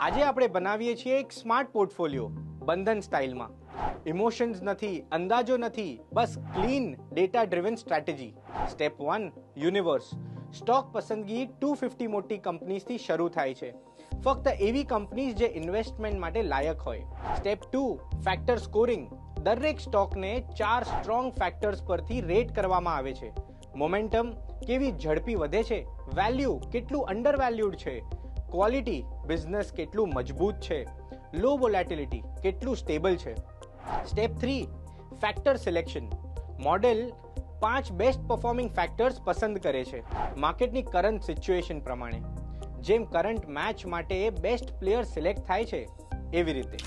આજે આપણે બનાવીએ છીએ એક સ્માર્ટ પોર્ટફોલિયો બંધન સ્ટાઇલમાં. ઇમોશન્સ નથી, અંદાજો નથી, બસ clean data driven strategy. Step 1 universe. Stock પસંદગી 250 મોટી કંપનીઝથી શરૂ થાય છે. ફક્ત એવી કંપનીઝ જે ઇન્વેસ્ટમેન્ટ માટે લાયક હોય. Step 2 factor scoring. દરેક સ્ટોકને 4 સ્ટ્રોંગ ફેક્ટર્સ પરથી રેટ કરવામાં આવે છે. મોમેન્ટમ, કેવી ઝડપી વધે છે. વેલ્યુ, કેટલું અંડર વેલ્યુડ છે. ક્વોલિટી, બિઝનેસ કેટલું મજબૂત છે. લો વોલેટિલિટી, કેટલું સ્ટેબલ છે. Step 3 factor selection. Model 5 best performing factors પસંદ કરે છે માર્કેટની કરંટ સિચ્યુએશન પ્રમાણે. જેમ કરંટ મેચ માટે બેસ્ટ પ્લેયર સિલેક્ટ થાય છે એવી રીતે.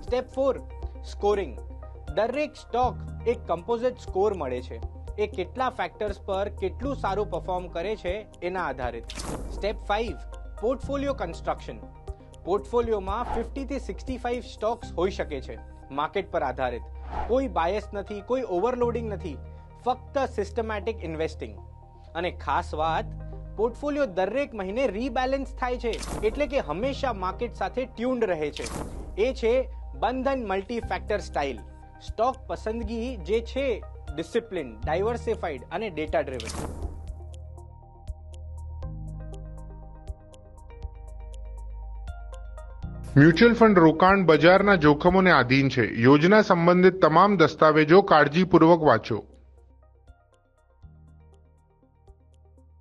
Step 4 scoring. દરેક સ્ટોક એક કમ્પોઝિટ સ્કોર મળે છે. એ કેટલા ફેક્ટર્સ પર કેટલું સારું પરફોર્મ કરે છે એના આધારિત. Step 5 portfolio construction. પોર્ટફોલિયોમાં 50 થી 65 સ્ટોક્સ હોઈ શકે છે માર્કેટ પર આધારિત. કોઈ બાયસ નથી, કોઈ ઓવરલોડિંગ નથી, ફક્ત સિસ્ટમેટિક ઇન્વેસ્ટિંગ. અને ખાસ વાત, પોર્ટફોલિયો દરેક મહિને રીબેલેન્સ થાય છે, એટલે કે હંમેશા માર્કેટ સાથે ટ્યુન્ડ રહે છે. એ છે બંધન મલ્ટી ફેક્ટર સ્ટાઇલ. સ્ટોક પસંદગી જે છે ડિસિપ્લિન, ડાયવર્સિફાઈડ અને ડેટા ડ્રિવન. મ્યુચ્યુઅલ ફંડ રોકાણ બજારના જોખમોને આધીન છે. યોજના સંબંધિત તમામ દસ્તાવેજો કાળજીપૂર્વક વાંચો.